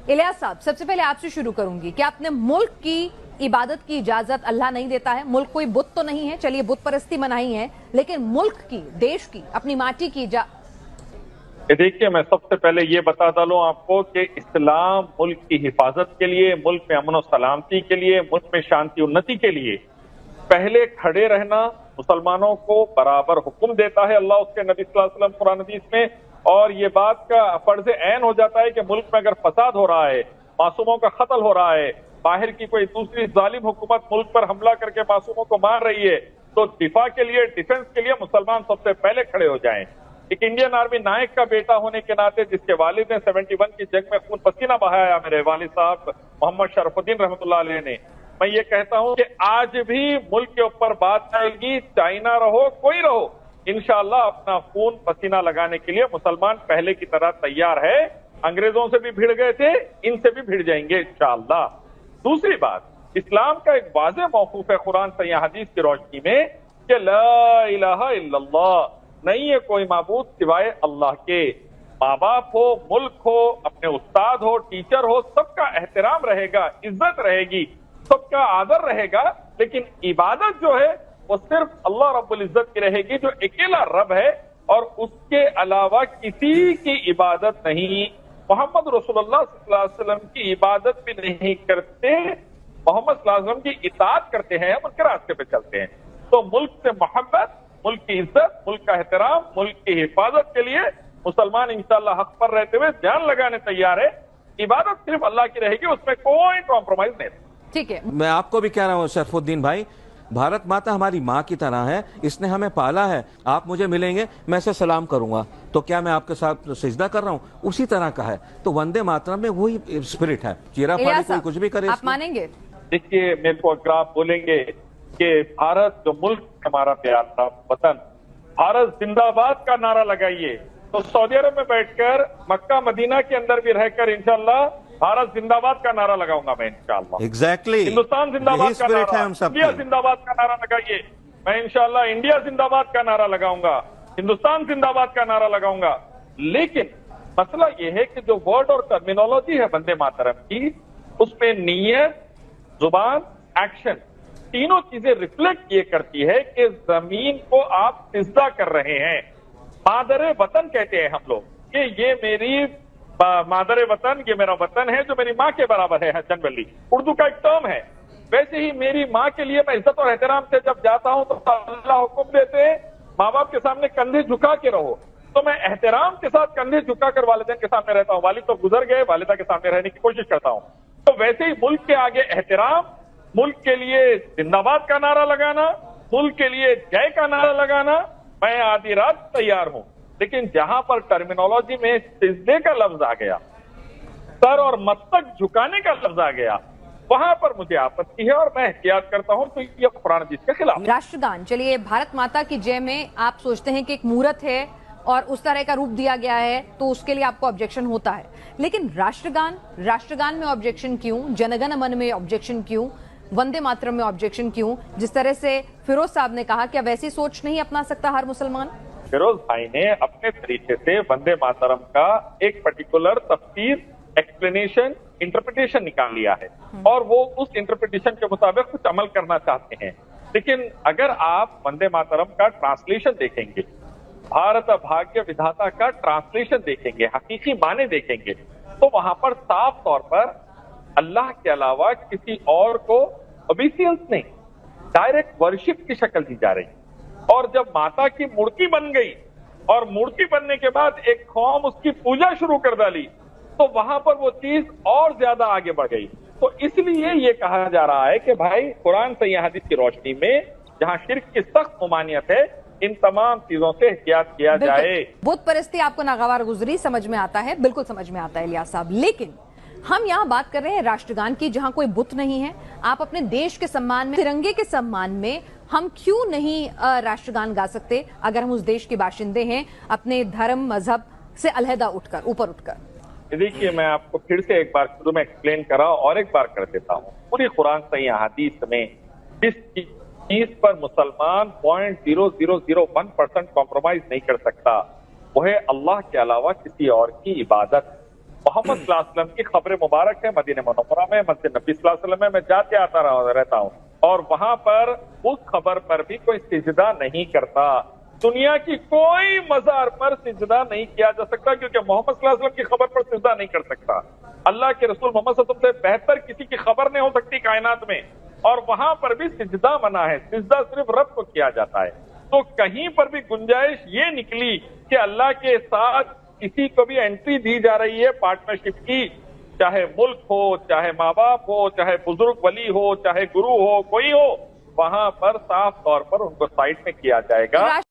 इलियास साहब, सबसे पहले आपसे शुरू करूंगी कि आपने मुल्क की इबादत की इजाजत अल्लाह नहीं देता है, मुल्क कोई बुत तो नहीं है, चलिए बुत परस्ती मनाही है, लेकिन मुल्क की, देश की, अपनी माटी की देखिए, मैं सबसे पहले ये बता डालूं आपको कि इस्लाम मुल्क की हिफाजत के लिए, मुल्क में अमन और सलामती के लिए, मुल्क में शांति उन्नति के लिए पहले खड़े रहना मुसलमानों को बराबर हुक्म देता है अल्लाह, उसके नबी सल्लल्लाहु अलैहि वसल्लम कुरान हदीस में। और ये बात का फर्ज ऐन हो जाता है कि मुल्क में अगर फसाद हो रहा है, मासूमों का कत्ल हो रहा है, बाहर की कोई दूसरी जालिम हुकूमत मुल्क पर हमला करके मासूमों को मार रही है, तो दिफा के लिए, डिफेंस के लिए मुसलमान सबसे पहले खड़े हो जाएं। एक इंडियन आर्मी नायक का बेटा होने के नाते, जिसके वालिद ने 71 की जंग में खून पसीना बहाया, मेरे वालिद साहब मोहम्मद शरफुद्दीन रहमतुल्लाह अलैह ने, मैं ये कहता हूं कि आज भी मुल्क के ऊपर बात आएगी, चाइना रहो कोई रहो, इंशाअल्लाह अपना खून पसीना लगाने के लिए मुसलमान पहले की तरह तैयार है। अंग्रेजों से भी भिड़ गए थे, इनसे भी भिड़ जाएंगे इंशाअल्लाह। दूसरी बात, इस्लाम का एक वाज़ेह मौक़ूफ़ है कुरान से या हदीस की रोशनी में कि ला इलाहा इल्लल्लाह, नहीं है कोई माबूद सिवाय अल्लाह के। माँ बाप हो, मुल्क हो, अपने उस्ताद हो, टीचर हो, सबका एहतराम रहेगा, इज्जत रहेगी, सबका आदर रहेगा, लेकिन इबादत जो है वो सिर्फ अल्लाह रब्बुल इज्जत की रहेगी, जो अकेला रब है, और उसके अलावा किसी की इबादत नहीं। मोहम्मद रसूलुल्लाह सल्लल्लाहु अलैहि वसल्लम की इबादत भी नहीं करते, मोहम्मद सल्लल्लाहु अलैहि वसल्लम की इताअत करते हैं, उनके रास्ते पे चलते हैं। तो मुल्क से मोहब्बत, मुल्क की इज्जत, मुल्क का एहतराम, मुल्क की हिफाजत के लिए मुसलमान इंशाअल्लाह हक पर रहते हुए जान लगाने तैयार है। इबादत सिर्फ अल्लाह की रहेगी, उसमें कोई कॉम्प्रोमाइज नहीं। ठीक है, मैं आपको भी कह रहा हूँ शरफुद्दीन भाई, भारत माता हमारी माँ की तरह है, इसने हमें पाला है। आप मुझे मिलेंगे, मैं इसे सलाम करूंगा, तो क्या मैं आपके साथ सिजदा कर रहा हूँ? उसी तरह का है। तो वंदे मातरम में वही स्पिरिट है। चीरा फाड़ी कोई कुछ भी करे, आप मानेंगे? देखिए, मेरे को अगर आप बोलेंगे कि भारत जो मुल्क हमारा प्यारा वतन, भारत जिंदाबाद का नारा लगाइए, तो सऊदी अरब में बैठकर, मक्का मदीना के अंदर भी रहकर इंशाअल्लाह भारत जिंदाबाद का नारा लगाऊंगा मैं इंशाअल्लाह। एग्जैक्टली, हिंदुस्तान जिंदाबाद का नारा, इंडिया जिंदाबाद का नारा लगाइए, मैं इंशाअल्लाह इंडिया जिंदाबाद का नारा लगाऊंगा, हिंदुस्तान जिंदाबाद का नारा लगाऊंगा। लेकिन मसला यह है कि जो वर्ड और टर्मिनोलॉजी है वंदे मातरम की, उसमें नीयत, जुबान, एक्शन, तीनों चीजें रिफ्लेक्ट ये करती है कि जमीन को आप सिजदा कर रहे हैं। मादरे वतन कहते हैं हम लोग कि ये मेरी मादरे वतन, ये मेरा वतन है जो मेरी माँ के बराबर है। जनरली उर्दू का एक टर्म है। वैसे ही मेरी माँ के लिए मैं इज्जत और एहतराम से जब जाता हूँ तो अल्लाह हुक्म देते हैं, माँ बाप के सामने कंधे झुका के रहो, तो मैं एहतराम के साथ कंधे झुकाकर वालिदैन के सामने रहता हूँ। वालिद तो गुजर गए, वालिदा के सामने रहने की कोशिश करता हूँ। तो वैसे ही मुल्क के आगे एहतराम, मुल्क के लिए जिंदाबाद का नारा लगाना, मुल्क के लिए जय का नारा लगाना, मैं आधी रात तैयार हूं। लेकिन जहां पर टर्मिनोलॉजी में सिजदे का लफ्ज आ गया, सर और मस्तक झुकाने का लफ्ज आ गया, वहां पर मुझे आपत्ति है और मैं एहतियात करता हूं, तो ये कुरान हदीस के खिलाफ। राष्ट्रगान, चलिए भारत माता की जय में आप सोचते हैं कि एक मूरत है और उस तरह का रूप दिया गया है, तो उसके लिए आपको ऑब्जेक्शन होता है, लेकिन राष्ट्रगान में ऑब्जेक्शन क्यों? जनगण मन में ऑब्जेक्शन क्यों? वंदे मातरम में ऑब्जेक्शन क्यों? जिस तरह से फिरोज साहब ने कहा, क्या वैसी सोच नहीं अपना सकता हर मुसलमान? फिरोज भाई ने अपने तरीके से वंदे मातरम का एक पर्टिकुलर तफसीर, एक्सप्लेनेशन, इंटरप्रिटेशन निकाल लिया है और वो उस इंटरप्रिटेशन के मुताबिक कुछ अमल करना चाहते हैं। लेकिन अगर आप वंदे मातरम का ट्रांसलेशन देखेंगे, भारत भाग्य विधाता का ट्रांसलेशन देखेंगे, हकीकी माने देखेंगे, तो वहां पर साफ तौर पर अल्लाह के अलावा किसी और को ओबीसियंस नहीं, डायरेक्ट वर्शिप की शक्ल दी जा रही। और जब माता की मूर्ति बन गई और मूर्ति बनने के बाद एक कौम उसकी पूजा शुरू कर डाली, तो वहां पर वो चीज और ज्यादा आगे बढ़ गई। तो इसलिए ये कहा जा रहा है कि भाई कुरान से या हदीस की रोशनी में जहां शिर्क की सख्त ममानियत है, इन तमाम चीजों से एहतियात किया जाए। बुत परस्ती आपको नागवार गुजरी, समझ में आता है, बिल्कुल समझ में आता है इलियास साहब, लेकिन हम यहाँ बात कर रहे हैं राष्ट्रगान की, जहां कोई बुत नहीं है। आप अपने देश के सम्मान में, तिरंगे के सम्मान में हम क्यों नहीं राष्ट्रगान गा सकते अगर हम उस देश के बाशिंदे हैं, अपने धर्म मजहब से अलहदा उठकर, ऊपर उठकर? देखिए, मैं आपको फिर से एक बार शुरू में एक्सप्लेन करा और एक बार कर देता हूँ। पूरी कुरान सही हदीस में जिस चीज पर मुसलमान 0.0001% कॉम्प्रोमाइज नहीं कर सकता, वो है अल्लाह के अलावा किसी और की इबादत। मोहम्मद सल्लल्लाहु अलैहि वसल्लम की खबर मुबारक है। मदीने मुनव्वरा में मस्जिद नबी सल्लल्लाहु अलैहि वसल्लम में मैं जाते आता रहता हूँ, और वहां पर उस खबर पर भी कोई सिजदा नहीं करता। दुनिया की कोई मजार पर सिजदा नहीं किया जा सकता, क्योंकि मोहम्मद सल्लल्लाहु अलैहि वसल्लम की खबर पर सिजदा नहीं कर सकता। अल्लाह के रसूल मोहम्मद सल्लल्लाहु अलैहि वसल्लम से बेहतर किसी की खबर नहीं हो सकती कायनात में, और वहां पर भी सिजदा मना है। सिजदा सिर्फ रब को किया जाता है। तो कहीं पर भी गुंजाइश ये निकली कि अल्लाह के साथ किसी को भी एंट्री दी जा रही है पार्टनरशिप की, चाहे मुल्क हो, चाहे माँ बाप हो, चाहे बुजुर्ग वली हो, चाहे गुरु हो, कोई हो, वहां पर साफ तौर पर उनको साइड में किया जाएगा।